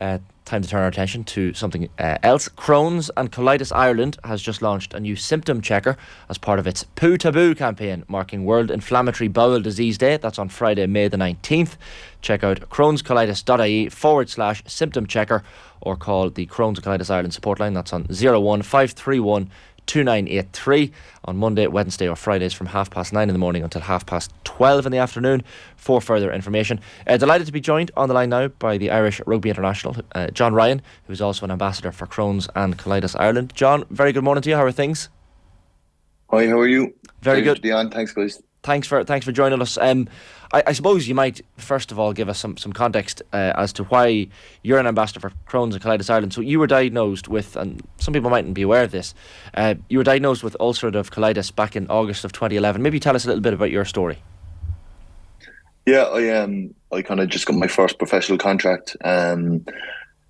Time to turn our attention to something else. Crohn's and Colitis Ireland has just launched a new symptom checker as part of its Poo Taboo campaign, marking World Inflammatory Bowel Disease Day. That's on Friday, May the 19th. Check out crohnscolitis.ie/symptom checker or call the Crohn's and Colitis Ireland support line. That's on 01531 2983 on Monday, Wednesday or Fridays from 9:30 in the morning until 12:30 in the afternoon for further information. Delighted to be joined on the line now by the Irish Rugby International, John Ryan, who is also an ambassador for Crohn's and Colitis Ireland. John, very good morning to you. How are things? Hi, how are you? Very good. To be on. Thanks, guys. Thanks for joining us. I suppose you might first of all give us some context as to why you're an ambassador for Crohn's and Colitis Ireland. So you were diagnosed with, and some people mightn't be aware of this, you were diagnosed with ulcerative colitis back in August of 2011. Maybe tell us a little bit about your story. Yeah, I kind of just got my first professional contract, and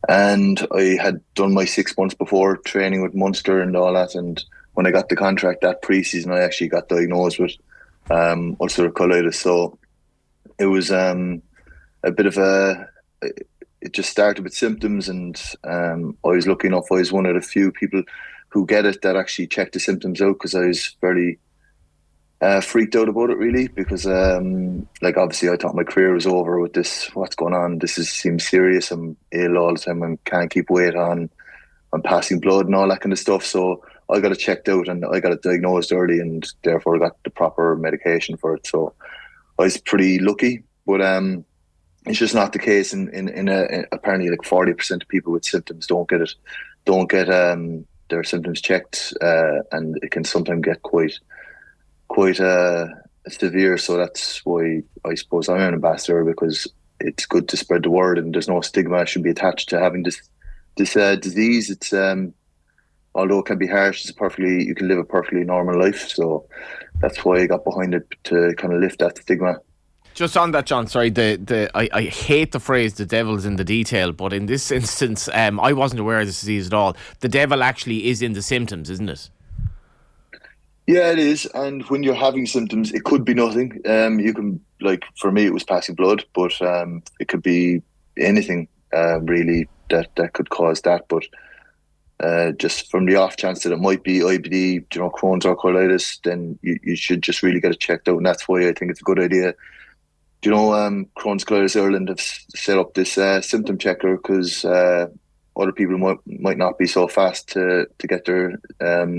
I had done my 6 months before training with Munster and all that. And when I got the contract that pre-season, I actually got diagnosed with ulcerative colitis. So it was a bit of it just started with symptoms, and I was lucky enough, I was one of the few people who get it that actually checked the symptoms out, because I was very freaked out about it, really, because obviously I thought my career was over with this. What's going on? Seems serious. I'm ill all the time. I can't keep weight on. I'm passing blood and all that kind of stuff. So I got it checked out and I got it diagnosed early, and therefore I got the proper medication for it. So I was pretty lucky, but it's just not the case. Apparently, like 40% of people with symptoms don't get their symptoms checked, and it can sometimes get quite severe. So that's why I suppose I'm an ambassador, because it's good to spread the word, and there's no stigma should be attached to having this disease. It's although it can be harsh, you can live a perfectly normal life. So that's why I got behind it, to kind of lift that stigma. Just on that, John, sorry, I hate the phrase "the devil's in the detail," but in this instance, I wasn't aware of this disease at all. The devil actually is in the symptoms, isn't it? Yeah, it is. And when you're having symptoms, it could be nothing. You can, like, for me, it was passing blood, but it could be anything really that could cause that. But just from the off chance that it might be IBD, Crohn's or colitis, then you should just really get it checked out. And that's why I think it's a good idea. Crohn's Colitis Ireland have set up this symptom checker, because other people might not be so fast to get their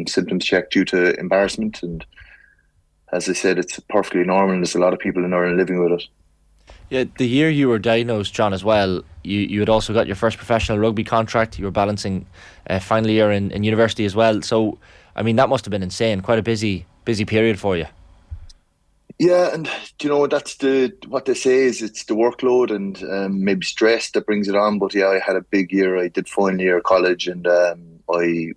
symptoms checked due to embarrassment. And as I said, it's perfectly normal, and there's a lot of people in Ireland living with it. Yeah, the year you were diagnosed, John, as well, you had also got your first professional rugby contract. You were balancing final year in university as well. So, I mean, that must have been insane. Quite a busy period for you. Yeah, and that's what they say is it's the workload and maybe stress that brings it on. But yeah, I had a big year. I did final year of college, and I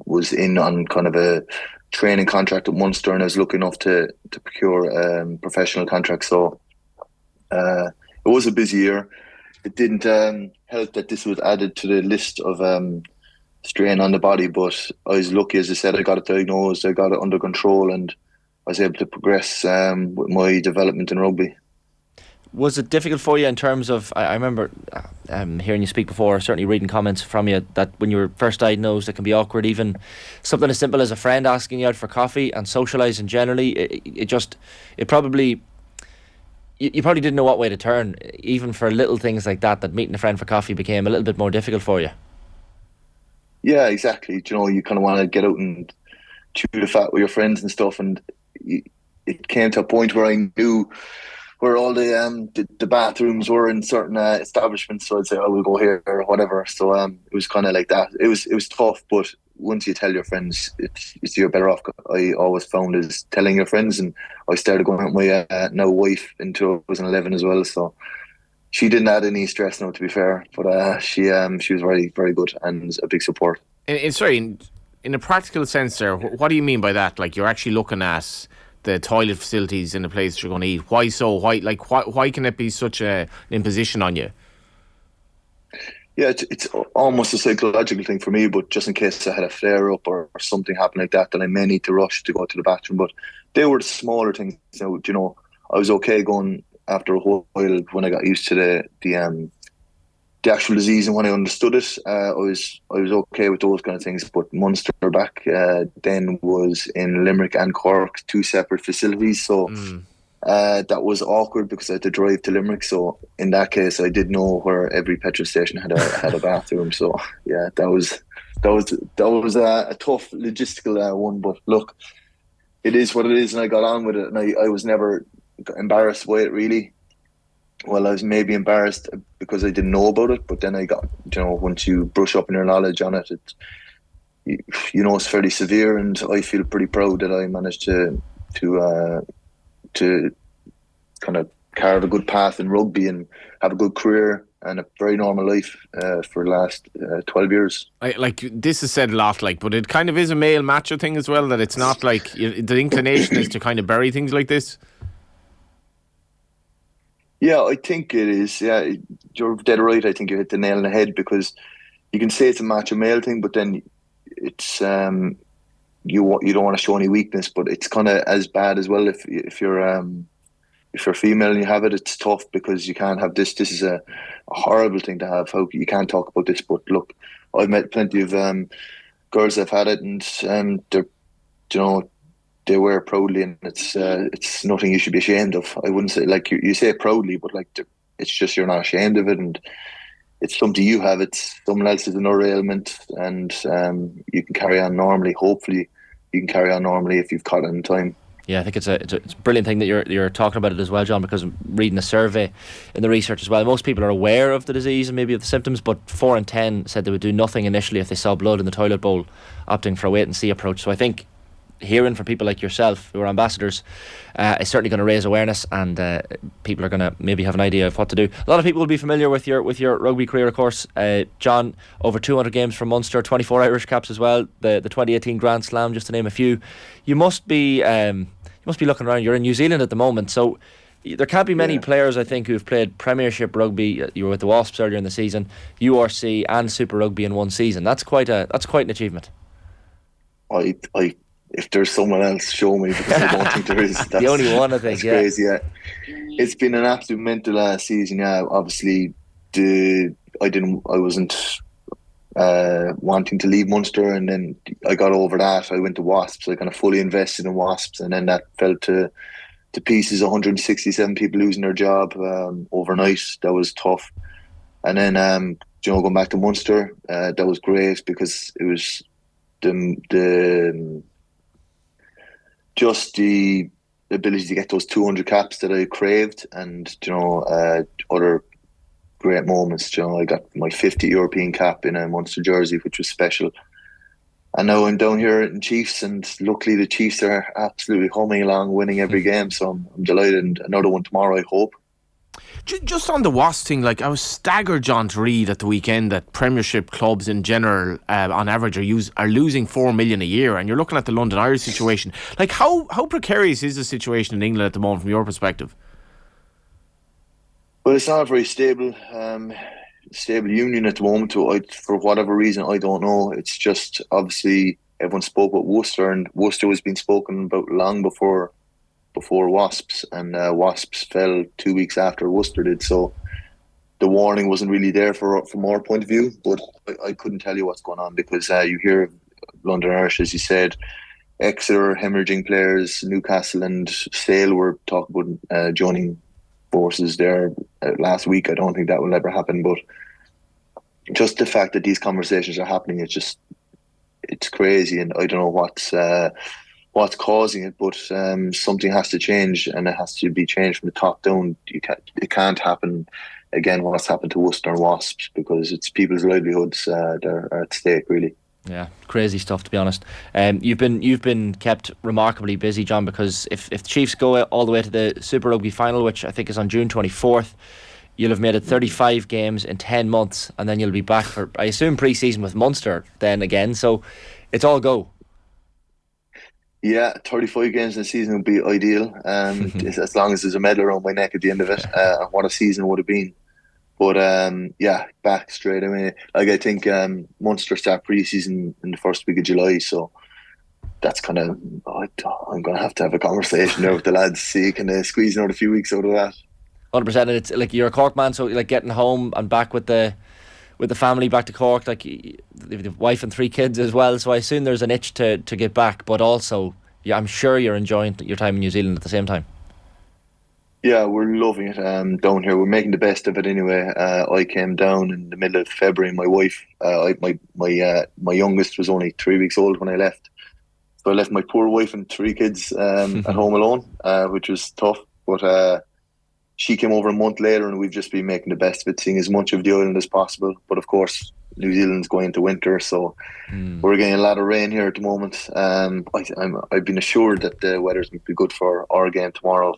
was in on kind of a training contract at Munster, and I was lucky enough to procure a professional contract. So it was a busy year. It didn't help that this was added to the list of strain on the body, but I was lucky, as I said. I got it diagnosed, I got it under control, and I was able to progress with my development in rugby. Was it difficult for you in terms of, I remember hearing you speak before, certainly reading comments from you, that when you were first diagnosed it can be awkward, even something as simple as a friend asking you out for coffee and socialising generally, you probably didn't know what way to turn, even for little things like that meeting a friend for coffee became a little bit more difficult for you. Yeah, exactly. You kind of want to get out and chew the fat with your friends and stuff, and it came to a point where I knew where all the bathrooms were in certain establishments, so I'd say, we'll go here or whatever. So it was kind of like that. It was tough, but once you tell your friends, you're better off. I always found is telling your friends, and I started going out with my now wife in 2011 as well. So she didn't add any stress, now, to be fair, but she was very, very good and a big support. In a practical sense there, what do you mean by that? Like, you're actually looking at the toilet facilities in the place you're going to eat. Why so? Why can it be such an imposition on you? Yeah, it's almost a psychological thing for me, but just in case I had a flare-up or something happened like that, then I may need to rush to go to the bathroom. But they were the smaller things. I was okay going after a while when I got used to the the actual disease and when I understood it, I was okay with those kind of things. But Munster back then was in Limerick and Cork, 2 separate facilities. So that was awkward because I had to drive to Limerick. So in that case, I did know where every petrol station had a bathroom. So yeah, that was a tough logistical one. But look, it is what it is, and I got on with it, and I was never embarrassed by it really. Well, I was maybe embarrassed because I didn't know about it, but then I got, once you brush up on your knowledge on it, it's fairly severe, and I feel pretty proud that I managed to kind of carve a good path in rugby and have a good career and a very normal life for the last 12 years. This is said a lot, but it kind of is a male macho thing as well, that it's not like the inclination is to kind of bury things like this. Yeah, I think it is. Yeah, you're dead right. I think you hit the nail on the head, because you can say it's a macho male thing, but then it's you don't want to show any weakness, but it's kind of as bad as well if you're female and you have it. It's tough because you can't have this. This is a horrible thing to have. How you can't talk about this, but look, I've met plenty of girls that have had it, and they're they wear it proudly, and it's nothing you should be ashamed of. I wouldn't say, you say it proudly, but it's just you're not ashamed of it, and it's something you have. It's someone else's another ailment, and you can carry on normally. Hopefully, you can carry on normally if you've caught it in time. Yeah, I think it's a brilliant thing that you're talking about it as well, John, because I'm reading a survey in the research as well. Most people are aware of the disease and maybe of the symptoms, but 4 in 10 said they would do nothing initially if they saw blood in the toilet bowl, opting for a wait and see approach. So I think hearing from people like yourself who are ambassadors is certainly going to raise awareness, and people are going to maybe have an idea of what to do. A lot of people will be familiar with your rugby career, of course. John, over 200 games for Munster, 24 Irish caps as well, the 2018 Grand Slam, just to name a few. You must be looking around. You're in New Zealand at the moment, so there can't be many players, I think, who've played Premiership rugby. You were with the Wasps earlier in the season, URC and Super Rugby in one season. That's quite an achievement. If there's someone else, show me, because I don't think there is. That's the only one, I think. That's crazy. Yeah, it's been an absolute mental season. Yeah, obviously, I wasn't wanting to leave Munster, and then I got over that. I went to Wasps. I kind of fully invested in Wasps, and then that fell to pieces. 167 people losing their job overnight. That was tough. And then going back to Munster, that was great, because it was just the ability to get those 200 caps that I craved, and other great moments. I got my 50 European cap in a Munster jersey, which was special. And now I'm down here in Chiefs, and luckily the Chiefs are absolutely humming along, winning every game. So I'm delighted, and another one tomorrow, I hope. Just on the Wasps thing, I was staggered, John, to read at the weekend that Premiership clubs in general, on average, are losing $4 million a year, and you're looking at the London Irish situation. How precarious is the situation in England at the moment from your perspective? Well, it's not a very stable union at the moment. For whatever reason, I don't know. It's just, obviously, everyone spoke about Worcester, and Worcester was being spoken about long before Wasps, and Wasps fell 2 weeks after Worcester did. So the warning wasn't really there from our point of view. But I couldn't tell you what's going on, because you hear London Irish, as you said, Exeter hemorrhaging players, Newcastle and Sale were talking about joining forces there last week. I don't think that will ever happen, but just the fact that these conversations are happening, it's crazy, and I don't know what's causing it, but something has to change, and it has to be changed from the top down. It can't happen again what's happened to Worcester and Wasps, because it's people's livelihoods that are at stake, really. Yeah, crazy stuff, to be honest. You've been kept remarkably busy, John, because if the Chiefs go all the way to the Super Rugby final, which I think is on June 24th, you'll have made it 35 games in 10 months, and then you'll be back for, I assume, pre-season with Munster then again, so it's all go. Yeah, 35 games in a season would be ideal, as long as there's a medal around my neck at the end of it. What a season would have been. But back straight away. I think Munster start pre-season in the first week of July, so that's kind of, I'm going to have a conversation there with the lads, see can they squeeze another few weeks out of that. 100%, and it's like you're a Cork man, so like getting home and back with the with the family back to Cork, like the wife and 3 kids as well. So I assume there's an itch to get back, but also, yeah, I'm sure you're enjoying your time in New Zealand at the same time. Yeah, we're loving it down here. We're making the best of it anyway. I came down in the middle of February. My wife, my youngest was only 3 weeks old when I left. So I left my poor wife and 3 kids at home alone, which was tough. But she came over a month later, and we've just been making the best of it, seeing as much of the island as possible. But of course, New Zealand's going into winter, so we're getting a lot of rain here at the moment. I've been assured that the weather's going to be good for our game tomorrow.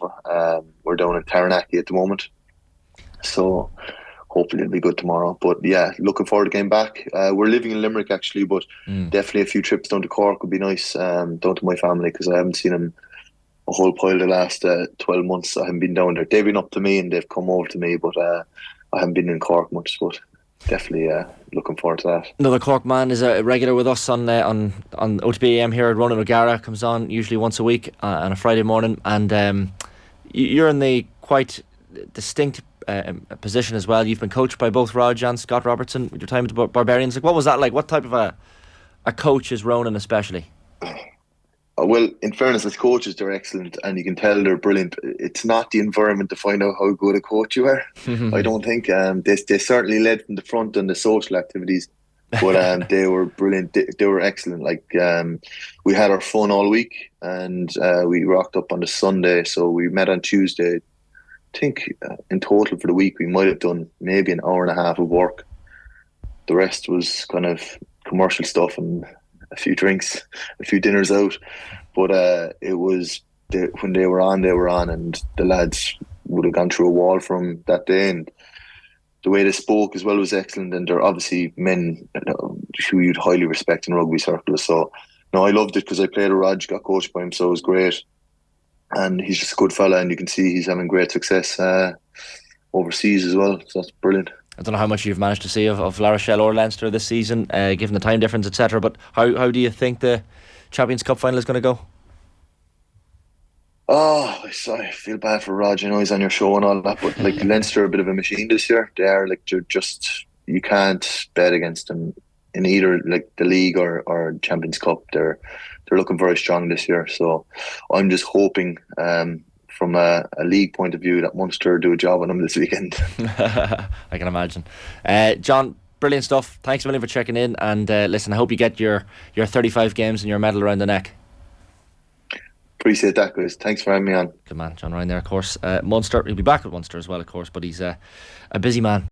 We're down in Taranaki at the moment, so hopefully it'll be good tomorrow. But yeah, looking forward to getting back. We're living in Limerick actually, but definitely a few trips down to Cork would be nice, down to my family, because I haven't seen them a whole pile the last 12 months. I haven't been down there. They've been up to me and they've come over to me, but I haven't been in Cork much. But definitely looking forward to that. Another Cork man is a regular with us on OTB AM here. Ronan O'Gara comes on usually once a week on a Friday morning, and you're in the quite distinct position as well. You've been coached by both Rog and Scott Robertson with your time at the Barbarians. Like, what was that like? What type of a coach is Ronan especially? Well, in fairness, as coaches, they're excellent, and you can tell they're brilliant. It's not the environment to find out how good a coach you are. I don't think. They certainly led from the front on the social activities, but they were brilliant. They were excellent. Like, we had our fun all week, and we rocked up on the Sunday. So we met on Tuesday. I think in total for the week we might have done maybe an hour and a half of work. The rest was kind of commercial stuff and a few drinks, a few dinners out. But it was when they were on, and the lads would have gone through a wall from that day. And the way they spoke as well was excellent. And they're obviously men who you'd highly respect in rugby circles. So no, I loved it because I played a Rog, got coached by him, so it was great. And he's just a good fella, and you can see he's having great success overseas as well. So that's brilliant. I don't know how much you've managed to see of La Rochelle or Leinster this season, given the time difference, etc. But how do you think the Champions Cup final is going to go? Oh, I feel bad for Rog. I know he's on your show and all that, but like Leinster are a bit of a machine this year. They are you can't bet against them in either like the league or Champions Cup. They're looking very strong this year. So I'm just hoping, from a league point of view, that Munster do a job on them this weekend. I can imagine. John, brilliant stuff. Thanks a million for checking in. And listen, I hope you get your 35 games and your medal around the neck. Appreciate that, guys. Thanks for having me on. Good man, John Ryan there, of course. Munster, he'll be back with Munster as well, of course, but he's a busy man.